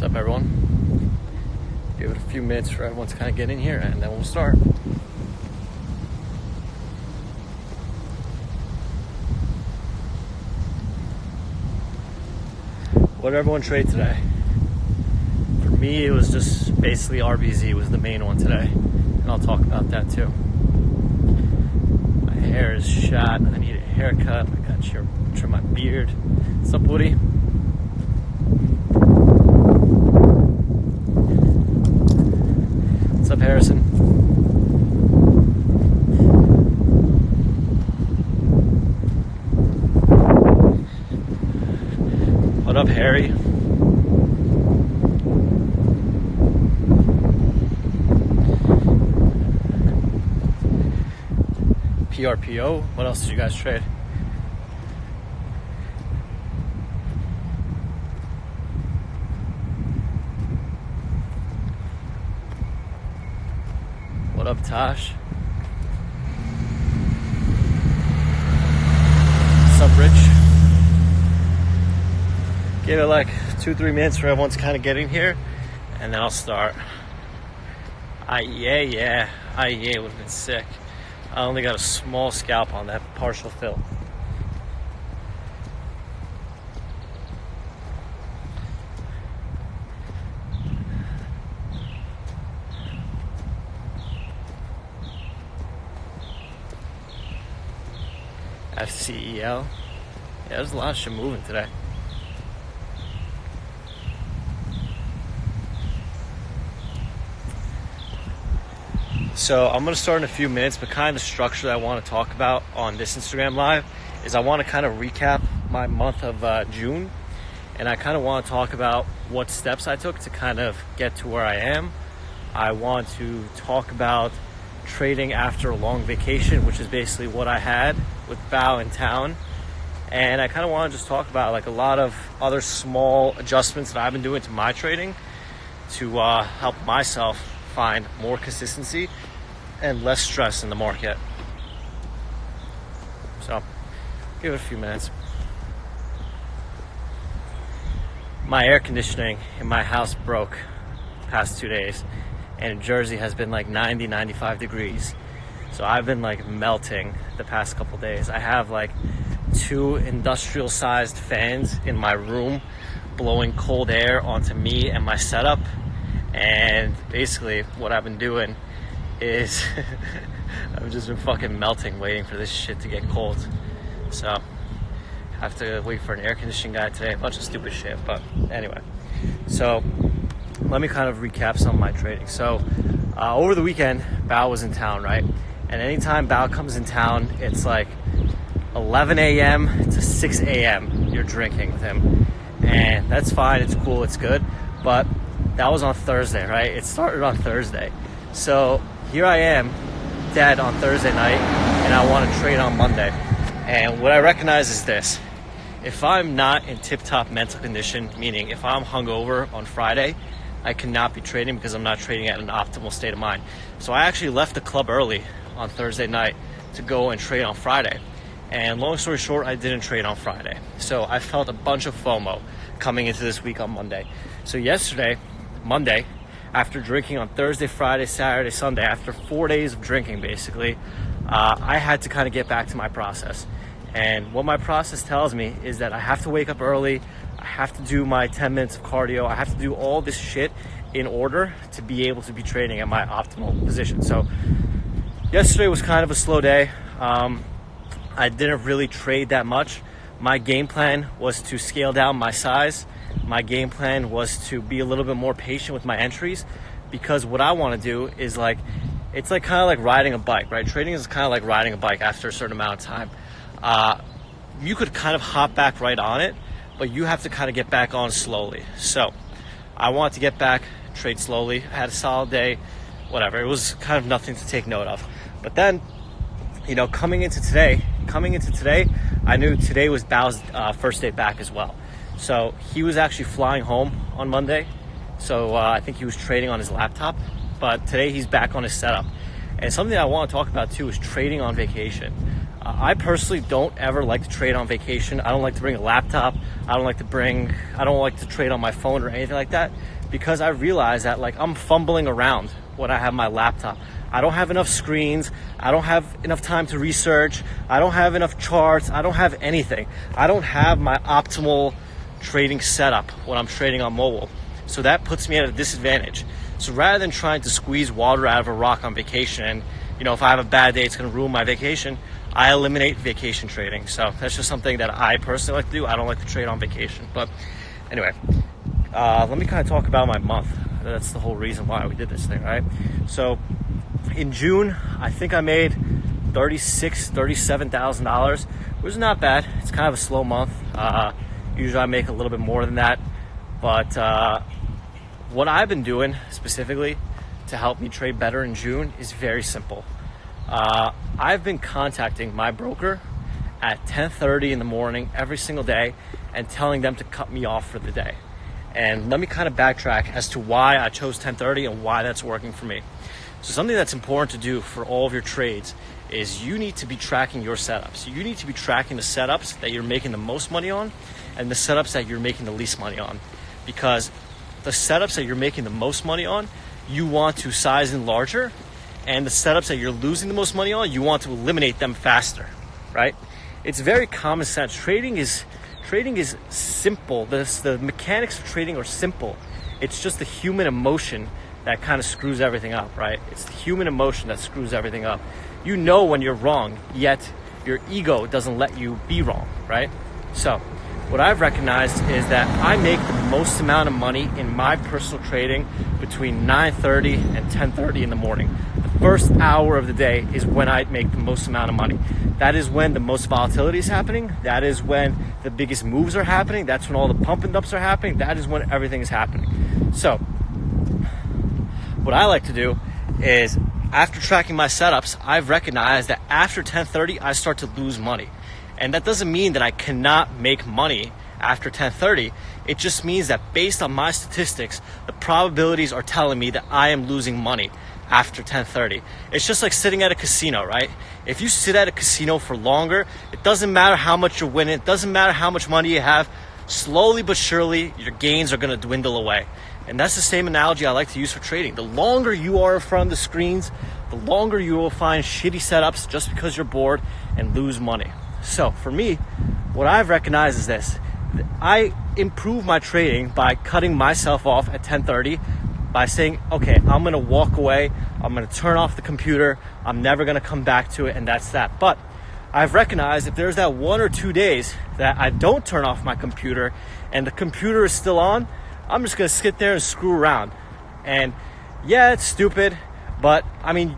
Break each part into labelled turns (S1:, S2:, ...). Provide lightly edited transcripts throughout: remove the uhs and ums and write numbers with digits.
S1: up, everyone? Give it a few minutes for everyone to kind of get in here, and then we'll start. What did everyone trade today? For me, it was just basically RBZ was the main one today, and I'll talk about that too. My hair is shot. I need a haircut. I got to trim my beard. What's up, Woody? What's up, Harrison? What up, Harry? PRPO. What else did you guys trade? What up, Tosh? What's up, Rich? Give it like 2-3 minutes for everyone to kind of get in here, and then I'll start. IEA would have been sick. I only got a small scalp on that partial fill. FCEL. Yeah, there's a lot of shit moving today. So I'm going to start in a few minutes, but kind of the structure that I want to talk about on this Instagram Live is I want to kind of recap my month of June, and I kind of want to talk about what steps I took to kind of get to where I am. I want to talk about trading after a long vacation, which is basically what I had with Bao in town. And I kind of want to just talk about like a lot of other small adjustments that I've been doing to my trading to help myself find more consistency and less stress in the market. So give it a few minutes. My air conditioning in my house broke the past 2 days, and in Jersey has been like 90-95 degrees. So I've been like melting the past couple days. I have like 2 industrial sized fans in my room blowing cold air onto me and my setup. And basically what I've been doing is I've just been fucking melting waiting for this shit to get cold. So I have to wait for an air conditioning guy today, a bunch of stupid shit. But anyway, so let me kind of recap some of my trading. So over the weekend, Bao was in town, right? And anytime Bao comes in town, it's like 11 a.m. to 6 a.m. you're drinking with him. And that's fine, it's cool, it's good. But that was on Thursday, right? It started on Thursday. So here I am, dead on Thursday night, and I want to trade on Monday. And what I recognize is this. If I'm not in tip-top mental condition, meaning if I'm hungover on Friday, I cannot be trading because I'm not trading at an optimal state of mind. So I actually left the club early on Thursday night to go and trade on Friday. And long story short, I didn't trade on Friday. So I felt a bunch of FOMO coming into this week on Monday. So yesterday, Monday, after drinking on Thursday, Friday, Saturday, Sunday, after 4 days of drinking basically, I had to kind of get back to my process. And what my process tells me is that I have to wake up early, I have to do my 10 minutes of cardio, I have to do all this shit in order to be able to be trading at my optimal position. So yesterday was kind of a slow day. I didn't really trade that much. My game plan was to scale down my size. My game plan was to be a little bit more patient with my entries, because what I want to do is like, it's like kind of like riding a bike, right? Trading is kind of like riding a bike after a certain amount of time. You could kind of hop back right on it, but you have to kind of get back on slowly. So I want to get back, trade slowly. I had a solid day, whatever. It was kind of nothing to take note of. But then, you know, coming into today, I knew today was Bao's first day back as well. So he was actually flying home on Monday. So I think he was trading on his laptop, but today he's back on his setup. And something I want to talk about too is trading on vacation. I personally don't ever like to trade on vacation. I don't like to bring a laptop. I don't like to trade on my phone or anything like that, because I realize that like I'm fumbling around when I have my laptop. I don't have enough screens. I don't have enough time to research. I don't have enough charts. I don't have anything. I don't have my optimal trading setup when I'm trading on mobile. So that puts me at a disadvantage. So rather than trying to squeeze water out of a rock on vacation, and if I have a bad day, it's going to ruin my vacation, I eliminate vacation trading. So that's just something that I personally like to do. I don't like to trade on vacation. But anyway, let me kind of talk about my month. That's the whole reason why we did this thing, right? So in June, I think I made $37,000, which is not bad. It's kind of a slow month. Usually I make a little bit more than that. But what I've been doing specifically to help me trade better in June is very simple. I've been contacting my broker at 10:30 in the morning every single day and telling them to cut me off for the day. And let me kind of backtrack as to why I chose 10:30 and why that's working for me. So something that's important to do for all of your trades is you need to be tracking your setups. You need to be tracking the setups that you're making the most money on and the setups that you're making the least money on. Because the setups that you're making the most money on, you want to size in larger, and the setups that you're losing the most money on, you want to eliminate them faster, right? It's very common sense. Trading is simple. The mechanics of trading are simple. It's just the human emotion that kind of screws everything up, right? It's the human emotion that screws everything up. You know when you're wrong, yet your ego doesn't let you be wrong, right? So what I've recognized is that I make the most amount of money in my personal trading between 9:30 and 10:30 in the morning. The first hour of the day is when I make the most amount of money. That is when the most volatility is happening. That is when the biggest moves are happening. That's when all the pump and dumps are happening. That is when everything is happening. So what I like to do is, after tracking my setups, I've recognized that after 10:30, I start to lose money. And that doesn't mean that I cannot make money after 10:30. It just means that based on my statistics, the probabilities are telling me that I am losing money after 10:30. It's just like sitting at a casino, right? If you sit at a casino for longer, it doesn't matter how much you're winning. It doesn't matter how much money you have. Slowly but surely, your gains are going to dwindle away. And that's the same analogy I like to use for trading. The longer you are in front of the screens, the longer you will find shitty setups just because you're bored and lose money. So for me, what I've recognized is this. I improve my trading by cutting myself off at 10:30, by saying, okay, I'm going to walk away. I'm going to turn off the computer. I'm never going to come back to it, and that's that. But I've recognized if there's that 1 or 2 days that I don't turn off my computer and the computer is still on, I'm just going to sit there and screw around. And yeah, it's stupid, but I mean,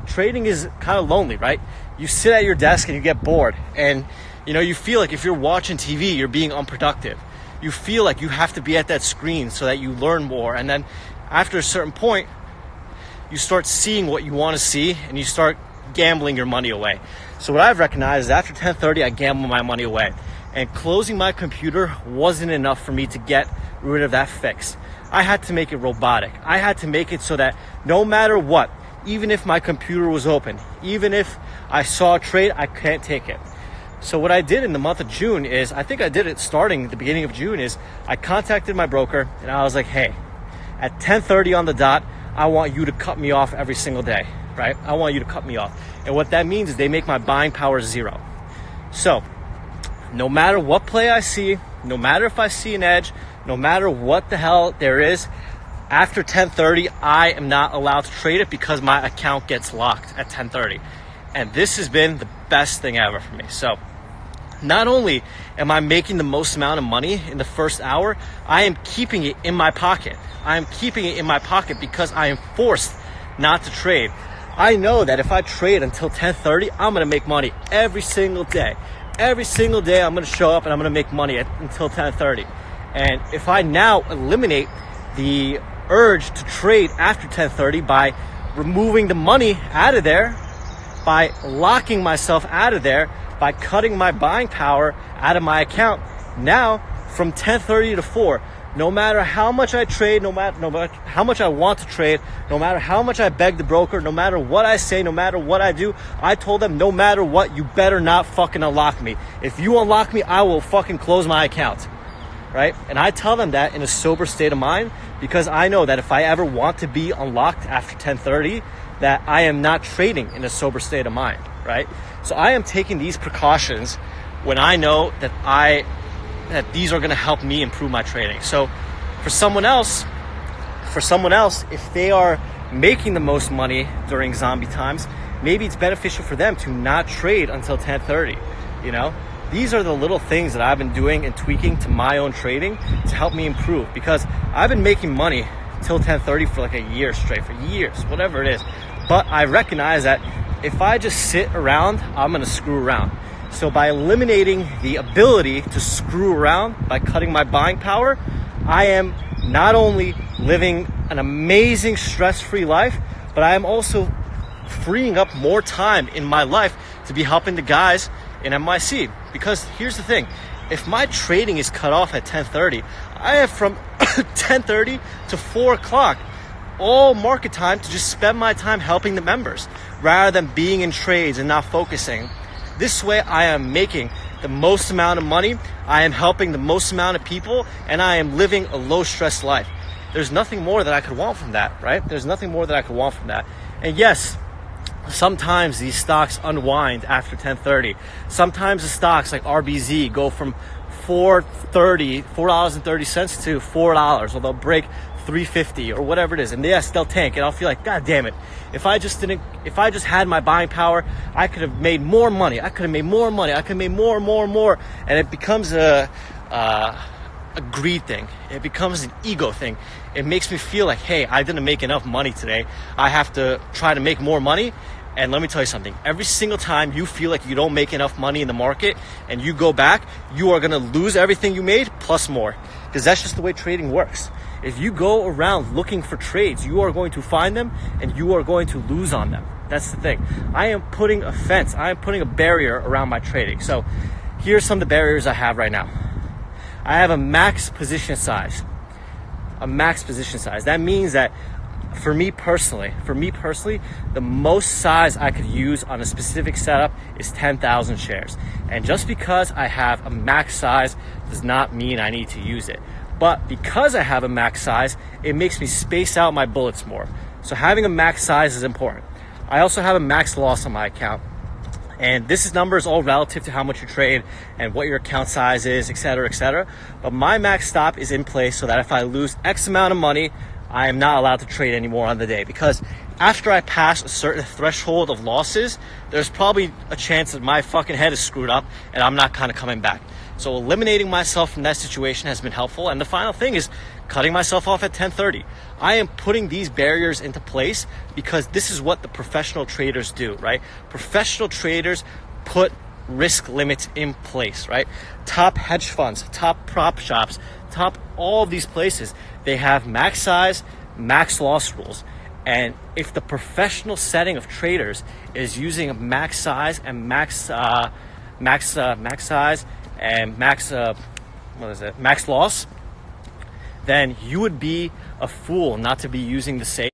S1: trading is kind of lonely, right? You sit at your desk and you get bored, and you feel like if you're watching TV, you're being unproductive. You feel like you have to be at that screen so that you learn more. And then after a certain point, you start seeing what you want to see and you start gambling your money away. So what I've recognized is after 10:30, I gamble my money away. And closing my computer wasn't enough for me to get rid of that fix. I had to make it robotic. I had to make it so that no matter what, even if my computer was open, even if I saw a trade, I can't take it. So what I did in the month of June is, I think I did it starting at the beginning of June, is I contacted my broker and I was like, hey, at 10:30 on the dot, I want you to cut me off every single day, right? I want you to cut me off. And what that means is they make my buying power 0. So no matter what play I see, no matter if I see an edge, no matter what the hell there is, after 10:30, I am not allowed to trade it because my account gets locked at 10:30. And this has been the best thing ever for me. So not only am I making the most amount of money in the first hour, I am keeping it in my pocket. I am keeping it in my pocket because I am forced not to trade. I know that if I trade until 10:30, I'm going to make money every single day. Every single day I'm going to show up and I'm going to make money until 10:30. And if I now eliminate the urge to trade after 10:30 by removing the money out of there, by locking myself out of there, by cutting my buying power out of my account, now from 10:30 to 4, No matter how much I trade, no matter how much I want to trade, no matter how much I beg the broker, no matter what I say, no matter what I do, I told them, no matter what, you better not fucking unlock me. If you unlock me, I will fucking close my account, right? And I tell them that in a sober state of mind, because I know that if I ever want to be unlocked after 10:30, that I am not trading in a sober state of mind, right? So I am taking these precautions when I know that these are going to help me improve my trading. So for someone else, if they are making the most money during zombie times, maybe it's beneficial for them to not trade until 10:30. You know, these are the little things that I've been doing and tweaking to my own trading to help me improve, because I've been making money till 10:30 for like a year straight, for years, whatever it is. But I recognize that if I just sit around, I'm going to screw around. So by eliminating the ability to screw around, by cutting my buying power, I am not only living an amazing stress-free life, but I am also freeing up more time in my life to be helping the guys in MIC. Because here's the thing, if my trading is cut off at 10:30, I have from 10:30 to 4 o'clock all market time to just spend my time helping the members rather than being in trades and not focusing. This way I am making the most amount of money, I am helping the most amount of people, and I am living a low stress life. There's nothing more that I could want from that, right? There's nothing more that I could want from that. And yes, sometimes these stocks unwind after 10:30. Sometimes the stocks like RBZ go from $4.30 to $4, or they'll break $3.50 or whatever it is, and yes, they'll tank, and I'll feel like, God damn it, if I just had my buying power, I could have made more money, I could have made more, and it becomes a greed thing. It becomes an ego thing. It makes me feel like, hey, I didn't make enough money today, I have to try to make more money. And let me tell you something, every single time you feel like you don't make enough money in the market and you go back, you are going to lose everything you made plus more, because that's just the way trading works. If you go around looking for trades, you are going to find them and you are going to lose on them. That's the thing. I am putting a fence, I am putting a barrier around my trading. So here's some of the barriers I have right now. I have a max position size. That means that for me personally, the most size I could use on a specific setup is 10,000 shares. And just because I have a max size does not mean I need to use it. But because I have a max size, it makes me space out my bullets more. So having a max size is important. I also have a max loss on my account. And this number is all relative to how much you trade and what your account size is, et cetera. But my max stop is in place so that if I lose X amount of money, I am not allowed to trade anymore on the day, because after I pass a certain threshold of losses, there's probably a chance that my fucking head is screwed up and I'm not kind of coming back. So eliminating myself from that situation has been helpful. And the final thing is cutting myself off at 10:30. I am putting these barriers into place because this is what the professional traders do, right? Professional traders put risk limits in place, right? Top hedge funds, top prop shops, top all of these places, they have max size, max loss rules. And if the professional setting of traders is using a max size and max loss, then you would be a fool not to be using the same.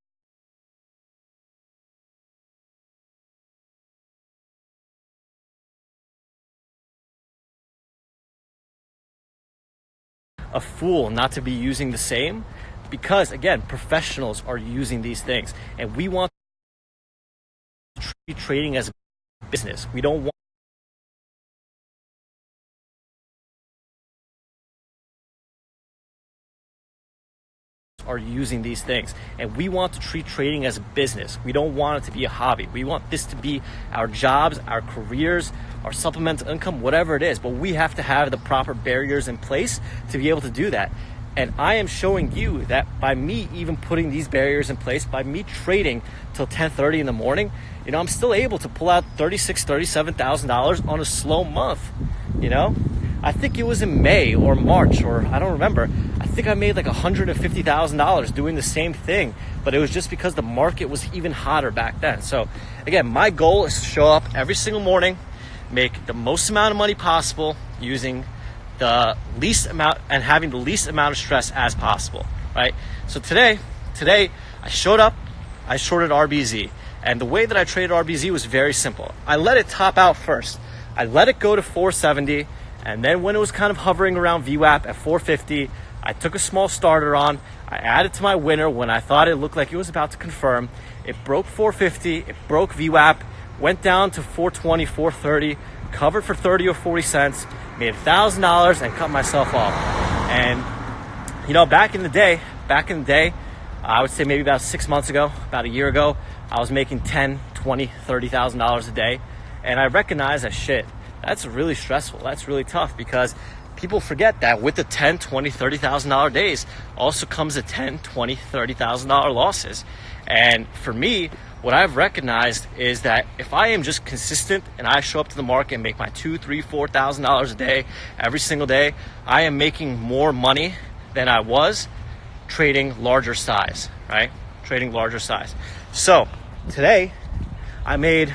S1: A fool not to be using the same, because again, professionals are using these things, and we want to treat trading as a business. We don't want are using these things, and we want to treat trading as a business. We don't want it to be a hobby. We want this to be our jobs, our careers, our supplemental income, whatever it is, but we have to have the proper barriers in place to be able to do that. And I am showing you that by me even putting these barriers in place, by me trading till 10:30 in the morning, I'm still able to pull out $36,000, $37,000 on a slow month. I think it was in May or March, or I don't remember. I think I made like $150,000 doing the same thing, but it was just because the market was even hotter back then. So again, my goal is to show up every single morning, make the most amount of money possible using the least amount and having the least amount of stress as possible, right? So today I showed up, I shorted RBZ, and the way that I traded RBZ was very simple. I let it top out first. I let it go to 470, and then when it was kind of hovering around VWAP at 450, I took a small starter on. I added to my winner when I thought it looked like it was about to confirm. It broke 450, it broke VWAP, went down to 420, 430, covered for 30 or 40 cents, made $1,000 and cut myself off. And you know, back in the day, I would say maybe about 6 months ago, about a year ago, I was making $10, $20, $30,000 a day. And I recognized that shit, that's really stressful. That's really tough, because people forget that with the $10, $20, $30,000 days also comes the $10, $20, $30,000 losses. And for me, what I've recognized is that if I am just consistent and I show up to the market and make my $2,000, $3,000, $4,000 a day every single day, I am making more money than I was trading larger size, right? Trading larger size. So today I made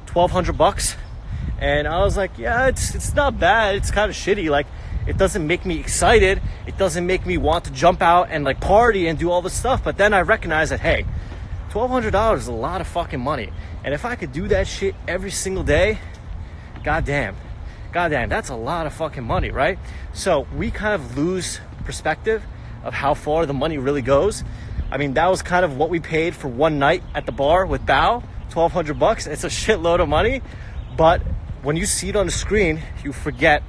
S1: $1,200, and I was like, yeah, it's not bad. It's kind of shitty. Like, it doesn't make me excited. It doesn't make me want to jump out and like party and do all this stuff. But then I recognized that, hey, $1,200 is a lot of fucking money. And if I could do that shit every single day, goddamn, that's a lot of fucking money, right? So we kind of lose perspective of how far the money really goes. I mean, that was kind of what we paid for one night at the bar with Bao, $1,200. It's a shitload of money, but when you see it on the screen, you forget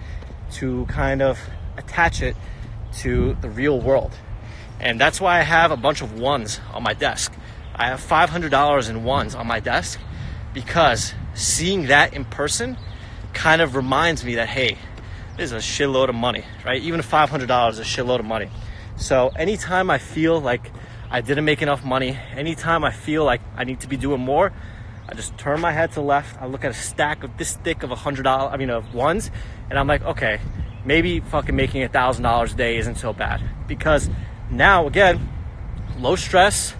S1: to kind of attach it to the real world. And that's why I have a bunch of ones on my desk. I have $500 in ones on my desk, because seeing that in person kind of reminds me that, hey, this is a shitload of money, right? Even $500 is a shitload of money. So anytime I feel like I didn't make enough money, anytime I feel like I need to be doing more, I just turn my head to the left. I look at a stack of this thick of of ones, and I'm like, okay, maybe fucking making $1,000 a day isn't so bad, because now again, low stress,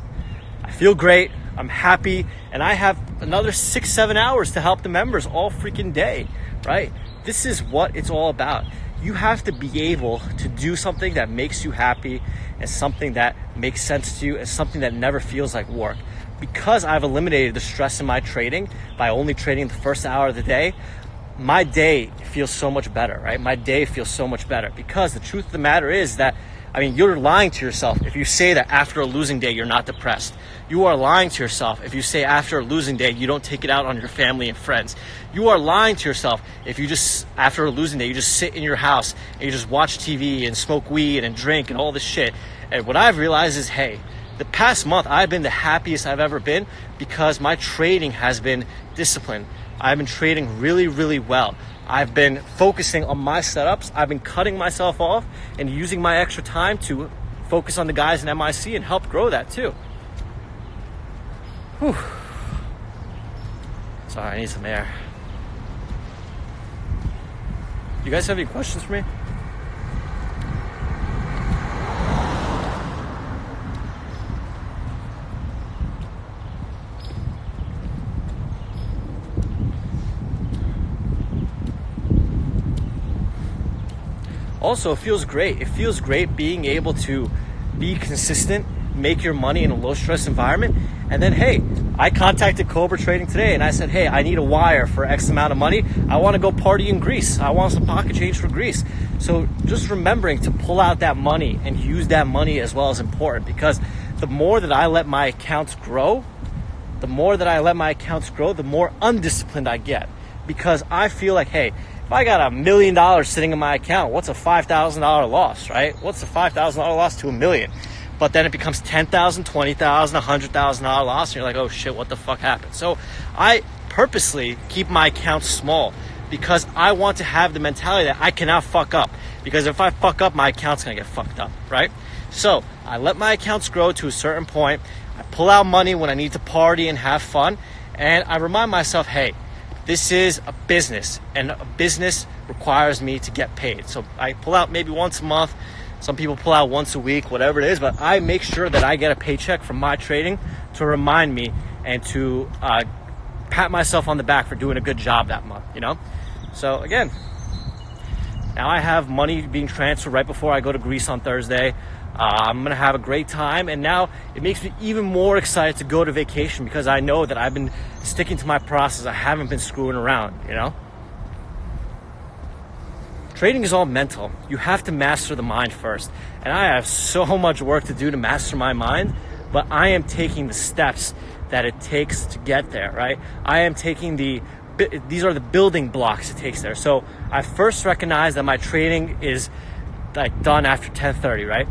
S1: I feel great, I'm happy, and I have another 6-7 hours to help the members all freaking day, right? This is what it's all about. You have to be able to do something that makes you happy and something that makes sense to you and something that never feels like work. Because I've eliminated the stress in my trading by only trading the first hour of the day, my day feels so much better, right? My day feels so much better, because the truth of the matter is that, I mean, you're lying to yourself if you say that after a losing day, you're not depressed. You are lying to yourself if you say after a losing day, you don't take it out on your family and friends. You are lying to yourself if you just, after a losing day, you just sit in your house and you just watch TV and smoke weed and drink and all this shit. And what I've realized is, hey, the past month, I've been the happiest I've ever been, because my trading has been disciplined. I've been trading really, really well. I've been focusing on my setups. I've been cutting myself off and using my extra time to focus on the guys in MIC and help grow that too. Whew. Sorry, I need some air. You guys have any questions for me? Also, it feels great. It feels great being able to be consistent, make your money in a low stress environment. And then, hey, I contacted Cobra Trading today and I said, hey, I need a wire for X amount of money. I want to go party in Greece. I want some pocket change for Greece. So just remembering to pull out that money and use that money as well is important, because the more that I let my accounts grow, the more undisciplined I get, because I feel like, hey, if I got $1 million sitting in my account, what's a $5,000 loss, right? What's a $5,000 loss to $1 million? But then it becomes $10,000, $20,000, $100,000 loss, and you're like, oh shit, what the fuck happened? So I purposely keep my accounts small, because I want to have the mentality that I cannot fuck up. Because if I fuck up, my account's gonna get fucked up, right? So I let my accounts grow to a certain point. I pull out money when I need to party and have fun, and I remind myself, hey, this is a business, and a business requires me to get paid. So I pull out maybe once a month. Some people pull out once a week, whatever it is, but I make sure that I get a paycheck from my trading to remind me and to pat myself on the back for doing a good job that month, you know? So again, Now I have money being transferred right before I go to Greece on Thursday. I'm going to have a great time. And now it makes me even more excited to go to vacation because I know that I've been sticking to my process. I haven't been screwing around, you know? Trading is all mental. You have to master the mind first. And I have so much work to do to master my mind, but I am taking the steps that it takes to get there, right? I am taking these are the building blocks it takes there. So I first recognize that my trading is like done after 10:30, right?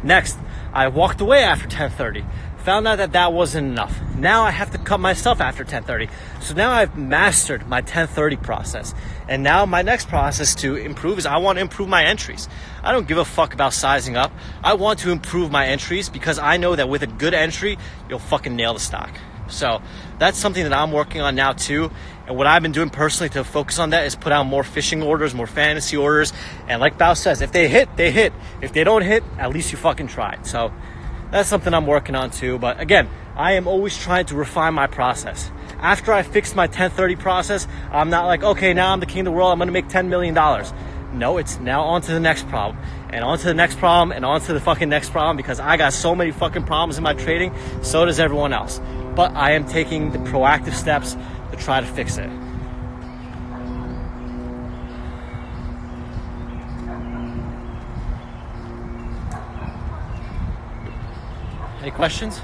S1: Next, I walked away after 10:30. Found out that wasn't enough. Now I have to cut myself after 10:30. So now I've mastered my 10:30 process. And now my next process to improve is I want to improve my entries. I don't give a fuck about sizing up. I want to improve my entries because I know that with a good entry, you'll fucking nail the stock. So that's something that I'm working on now too. And what I've been doing personally to focus on that is put out more fishing orders, more fantasy orders. And like Bao says, if they hit, they hit. If they don't hit, at least you fucking tried. So that's something I'm working on too. But again, I am always trying to refine my process. After I fixed my 10:30 process, I'm not like, okay, now I'm the king of the world. I'm going to make $10 million. No, it's now on to the next problem and on to the next problem and on to the fucking next problem because I got so many fucking problems in my trading. So does everyone else. But I am taking the proactive steps to try to fix it. Any questions?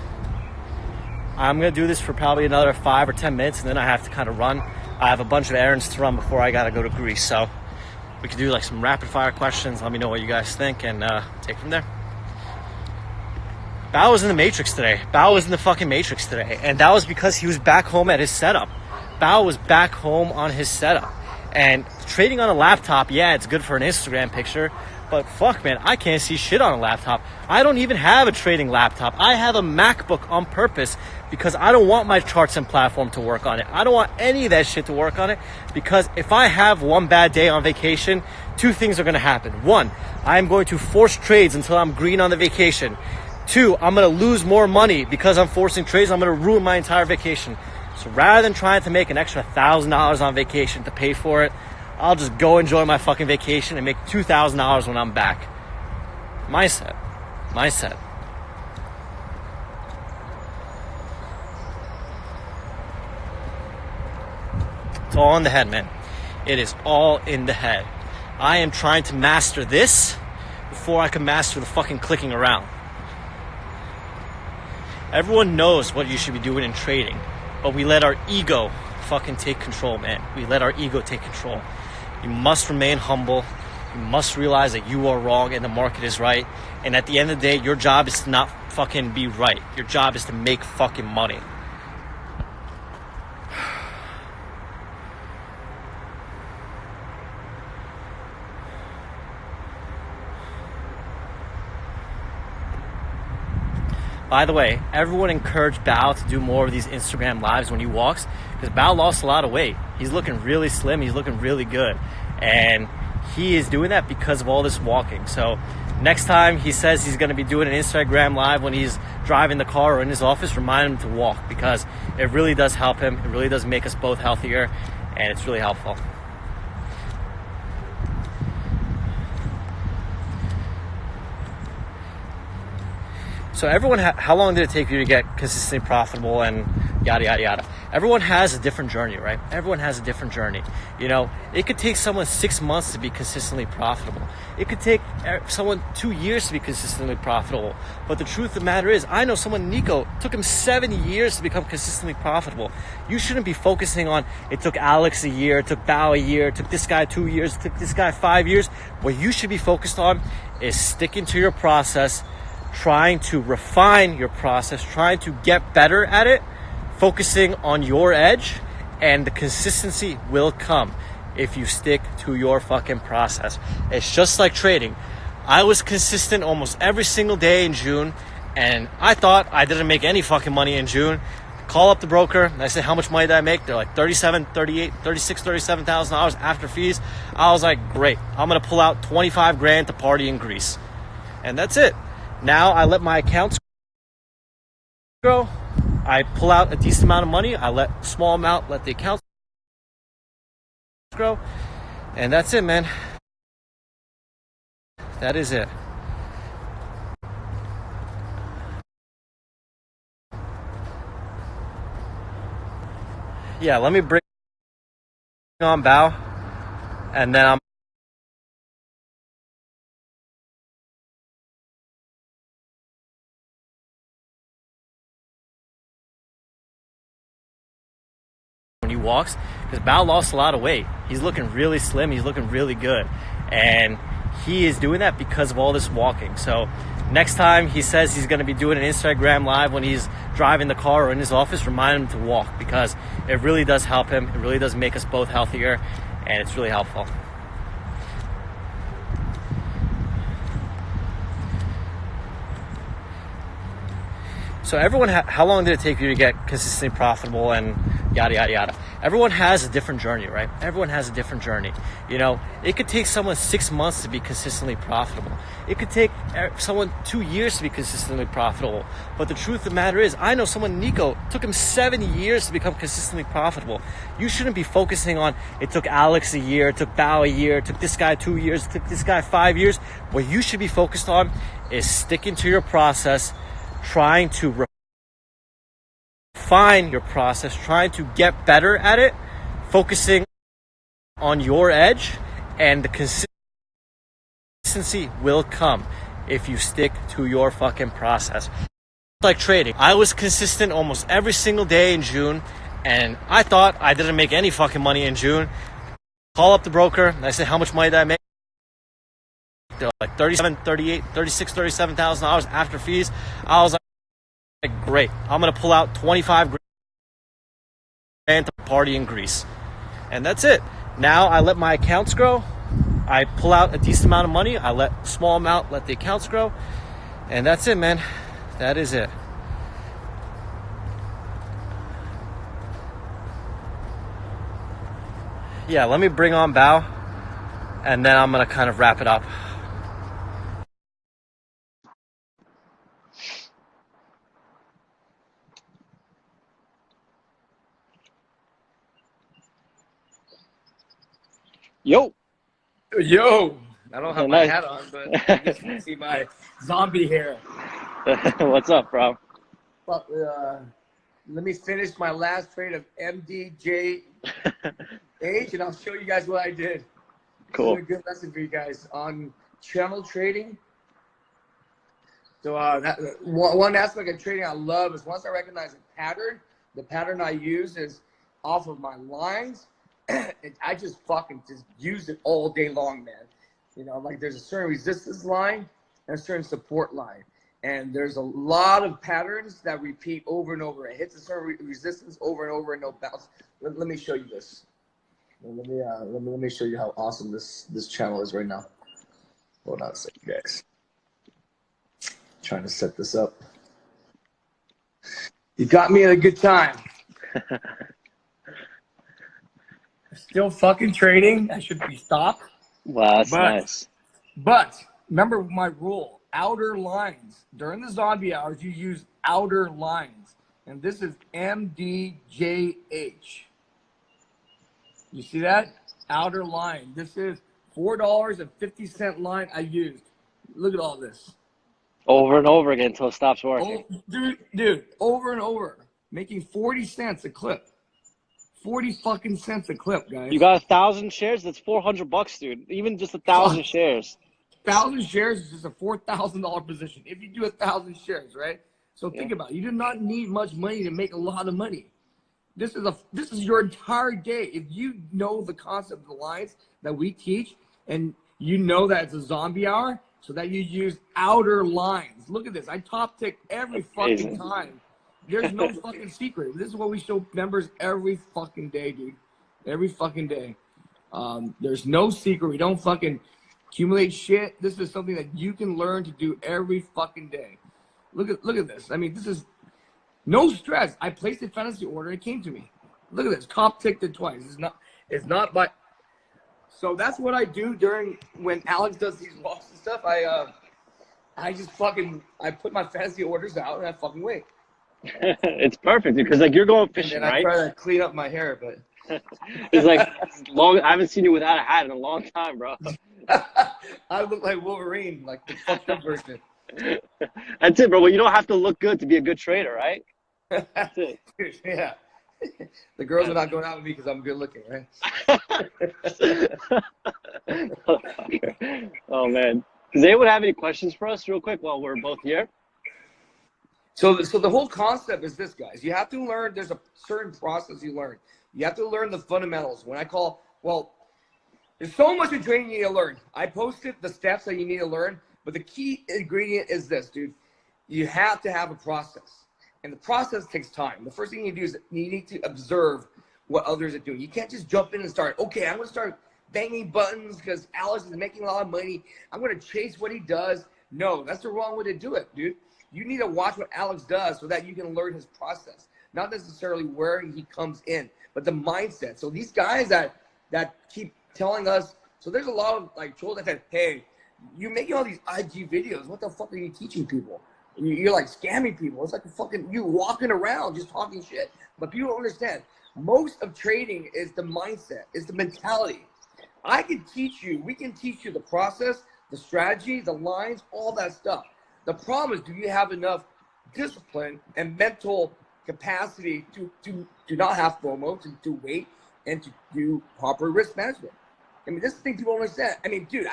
S1: I'm going to do this for probably another 5 or 10 minutes and then I have to kind of run. I have a bunch of errands to run before I got to go to Greece. So we could do like some rapid fire questions. Let me know what you guys think and take it from there. Bao was in the Matrix today. Bao was in the fucking Matrix today. And that was because he was back home at his setup. Bao was back home on his setup. And trading on a laptop, yeah, it's good for an Instagram picture. But fuck, man, I can't see shit on a laptop. I don't even have a trading laptop. I have a MacBook on purpose because I don't want my charts and platform to work on it. I don't want any of that shit to work on it because if I have one bad day on vacation, two things are going to happen. One, I'm going to force trades until I'm green on the vacation. Two, I'm going to lose more money because I'm forcing trades. I'm going to ruin my entire vacation. So rather than trying to make an extra $1,000 on vacation to pay for it, I'll just go enjoy my fucking vacation and make $2,000 when I'm back. Mindset. It's all in the head, man. It is all in the head. I am trying to master this before I can master the fucking clicking around. Everyone knows what you should be doing in trading, but we let our ego fucking take control, man. We let our ego take control. You must remain humble. You must realize that you are wrong and the market is right. And at the end of the day, your job is to not fucking be right. Your job is to make fucking money. By the way, everyone encouraged Bao to do more of these Instagram lives when he walks because Bao lost a lot of weight. He's looking really slim. He's looking really good. And he is doing that because of all this walking. So next time he says he's going to be doing an Instagram live when he's driving the car or in his office, remind him to walk because it really does help him. It really does make us both healthier and it's really helpful. So everyone, how long did it take you to get consistently profitable and yada, yada, yada? Everyone has a different journey, right? Everyone has a different journey. You know, it could take someone 6 months to be consistently profitable. It could take someone 2 years to be consistently profitable. But the truth of the matter is, I know someone, Nico, took him 7 years to become consistently profitable. You shouldn't be focusing on, it took Alex a year, it took Bao a year, it took this guy 2 years, it took this guy 5 years. What you should be focused on is sticking to your process, trying to refine your process, trying to get better at it, focusing on your edge, and the consistency will come if you stick to your fucking process. It's just like trading. I was consistent almost every single day in June, and I thought I didn't make any fucking money in June. Call up the broker, and I say, how much money did I make? They're like $37,000 after fees. I was like, great, I'm gonna pull out 25 grand to party in Greece. And that's it. Now I let my accounts grow. I pull out a decent amount of money. I let a small amount, let the accounts grow. And that's it, man. That is it. Yeah, let me bring on bow, and then I'm when he walks, because Bao lost a lot of weight. He's looking really slim. He's looking really good, and he is doing that because of all this walking. So next time he says he's going to be doing an Instagram live when he's driving the car or in his office, remind him to walk, because it really does help him. It really does make us both healthier, and it's really helpful. So everyone, how long did it take you to get consistently profitable and yada, yada, yada? Everyone has a different journey, right? Everyone has a different journey. You know, it could take someone 6 months to be consistently profitable. It could take someone 2 years to be consistently profitable. But the truth of the matter is, I know someone, Nico, took him 7 years to become consistently profitable. You shouldn't be focusing on, it took Alex a year, it took Bao a year, it took this guy 2 years, it took this guy 5 years. What you should be focused on is sticking to your process, trying to refine your process, trying to get better at it, focusing on your edge, and the consistency will come if you stick to your fucking process. Like trading, I was consistent almost every single day in June, and I thought I didn't make any fucking money in June. Call up the broker, and I said, how much money did I make? They're like $37,000 after fees. I was like, great, I'm gonna pull out 25 grand to party in Greece, and that's it. Now I let my accounts grow. I pull out a decent amount of money. I let a small amount, let the accounts grow, and that's it, man. That is it. Yeah, let me bring on Bao, and then I'm gonna kind of wrap it up.
S2: Yo.
S3: Yo. I don't have my
S2: Nice.
S3: hat on, but I guess you can see my zombie hair.
S2: What's up, bro?
S3: But, let me finish my last trade of MDJH, and I'll show you guys what I did.
S2: Cool.
S3: This is a good lesson for you guys on channel trading. So one aspect of trading I love is once I recognize a pattern, the pattern I use is off of my lines. I just fucking just use it all day long, man. You know, like there's a certain resistance line and a certain support line. And there's a lot of patterns that repeat over and over. It hits a certain resistance over and over and no bounce. Let me show you this. Let me show you how awesome this channel is right now. Hold on a second, guys. Trying to set this up. You got me at a good time. Still fucking trading. I should be stopped.
S2: Wow, that's nice.
S3: But remember my rule: outer lines during the zombie hours. You use outer lines, and this is MDJH. You see that outer line? This is $4.50 line I used. Look at all this.
S2: Over and over again until it stops working.
S3: Oh, dude, over and over, making 40 cents a clip. 40 fucking cents a clip, guys.
S2: You got 1,000 shares? That's $400, dude. Even just 1,000 shares.
S3: 1,000 shares is just a $4,000 position. If you do 1,000 shares, right? So think about it. You do not need much money to make a lot of money. This is your entire day. If you know the concept of the lines that we teach, and you know that it's a zombie hour, so that you use outer lines. Look at this. I top tick every fucking time. There's no fucking secret. This is what we show members every fucking day, dude. Every fucking day. There's no secret. We don't fucking accumulate shit. This is something that you can learn to do every fucking day. Look at this. I mean, this is no stress. I placed a fantasy order. It came to me. Look at this. Top ticked it twice. It's not by. So that's what I do when Alex does these walks and stuff. I just fucking put my fantasy orders out and I fucking wait.
S2: It's perfect because like you're going fishing,
S3: and I
S2: right?
S3: try to clean up my hair, but
S2: He's like, long. I haven't seen you without a hat in a long time, bro.
S3: I look like Wolverine, like the fucked up version.
S2: That's it, bro. Well, you don't have to look good to be a good trader, right? That's it.
S3: Yeah. The girls are not going out with me because I'm good looking, right?
S2: Oh man. Does anyone have any questions for us, real quick, while we're both here?
S3: So the whole concept is this, guys. You have to learn. There's a certain process you learn. You have to learn the fundamentals. There's so much in trading you need to learn. I posted the steps that you need to learn, but the key ingredient is this, dude. You have to have a process, and the process takes time. The first thing you do is you need to observe what others are doing. You can't just jump in and start. Okay, I'm gonna start banging buttons because Alex is making a lot of money. I'm gonna chase what he does. No, that's the wrong way to do it, dude. You need to watch what Alex does so that you can learn his process, not necessarily where he comes in, but the mindset. So these guys that keep telling us, so there's a lot of like trolls that said, hey, you're making all these IG videos. What the fuck are you teaching people? You're like scamming people. It's like fucking you walking around just talking shit. But people don't understand. Most of trading is the mindset, is the mentality. I can teach you, we can teach you the process, the strategy, the lines, all that stuff. The problem is, do you have enough discipline and mental capacity to not have FOMO, to wait, and to do proper risk management? I mean, this is the thing people don't understand. I mean, dude,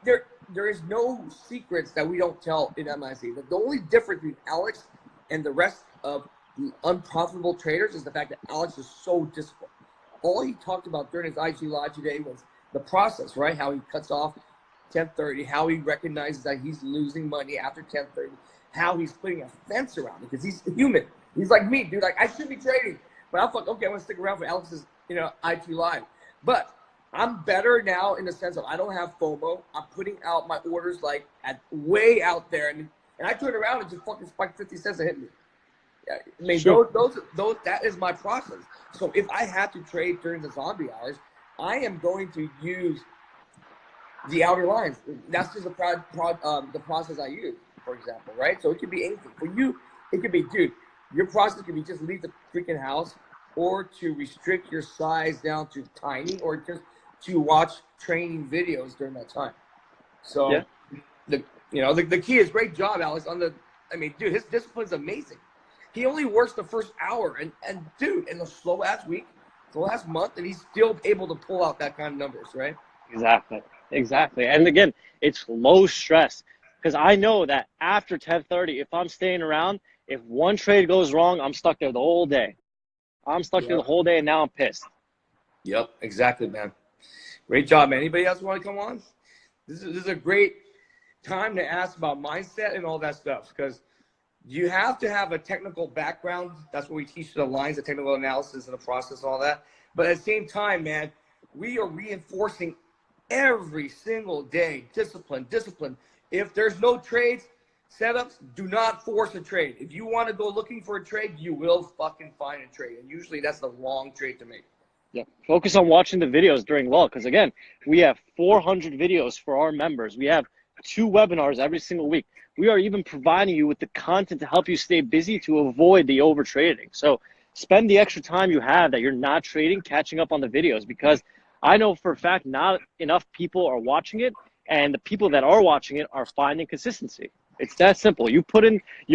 S3: there is no secrets that we don't tell in MIC. The only difference between Alex and the rest of the unprofitable traders is the fact that Alex is so disciplined. All he talked about during his IG live today was the process, right? How he cuts off 10:30, how he recognizes that he's losing money after 10:30, how he's putting a fence around it because he's human. He's like me, dude. Like I should be trading, but I'm like, okay, I'm gonna stick around for Alex's, IG live. But I'm better now in the sense of I don't have FOMO. I'm putting out my orders like at way out there, and I turn around and just fucking spike 50 cents and hit me. I mean,
S2: Sure.
S3: those that is my process. So if I have to trade during the zombie hours, I am going to use the outer lines. That's just the process I use, for example, right? So it could be anything. For you, it could be, dude, your process could be just leave the freaking house, or to restrict your size down to tiny, or just to watch training videos during that time. So
S2: Yeah.
S3: the key is great job, Alex. Dude, his discipline's amazing. He only works the first hour, and dude, in the slow ass week, the last month, and he's still able to pull out that kind of numbers, right?
S2: Exactly. And again, it's low stress because I know that after 10:30, if I'm staying around, if one trade goes wrong, I'm stuck there the whole day. I'm stuck there the whole day, and now I'm pissed.
S3: Yep, exactly, man. Great job, man. Anybody else want to come on? This is a great time to ask about mindset and all that stuff, because you have to have a technical background. That's what we teach the lines, the technical analysis and the process, and all that. But at the same time, man, we are reinforcing every single day discipline. If there's no trades, setups, do not force a trade. If you want to go looking for a trade, you will fucking find a trade. And usually that's the wrong trade to make.
S2: Yeah. Focus on watching the videos during lull, because again, we have 400 videos for our members. We have 2 webinars every single week. We are even providing you with the content to help you stay busy to avoid the over trading. So spend the extra time you have that you're not trading, catching up on the videos, because I know for a fact not enough people are watching it, and the people that are watching it are finding consistency. It's that simple. You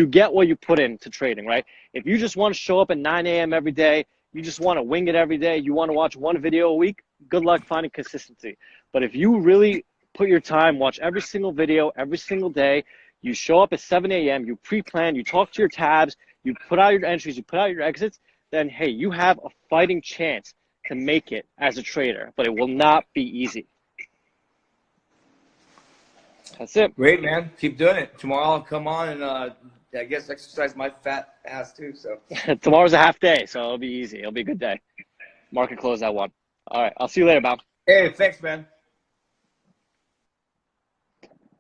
S2: get what you put into trading, right? If you just want to show up at 9 a.m. every day, you just want to wing it every day, you want to watch one video a week, good luck finding consistency. But if you really put your time, watch every single video, every single day, you show up at 7 a.m., you pre-plan, you talk to your tabs, you put out your entries, you put out your exits, then, hey, you have a fighting chance to make it as a trader, but it will not be easy. That's it.
S3: Great, man. Keep doing it. Tomorrow I'll come on and I guess exercise my fat ass too. So
S2: Tomorrow's a half day, so it'll be easy. It'll be a good day. Market close at 1. All right. I'll see you later, Bob.
S3: hey, thanks, man.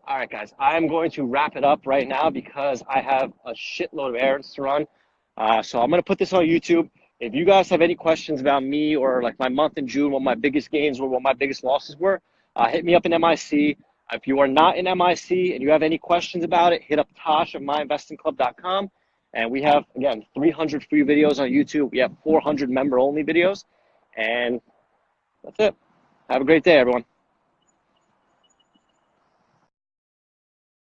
S2: All right, guys. I'm going to wrap it up right now because I have a shitload of errands to run. So I'm going to put this on YouTube. If you guys have any questions about me or like my month in June, what my biggest gains were, what my biggest losses were, hit me up in MIC. If you are not in MIC and you have any questions about it, hit up Tosh at myinvestingclub.com. And we have, again, 300 free videos on YouTube. We have 400 member-only videos. And that's it. Have a great day, everyone.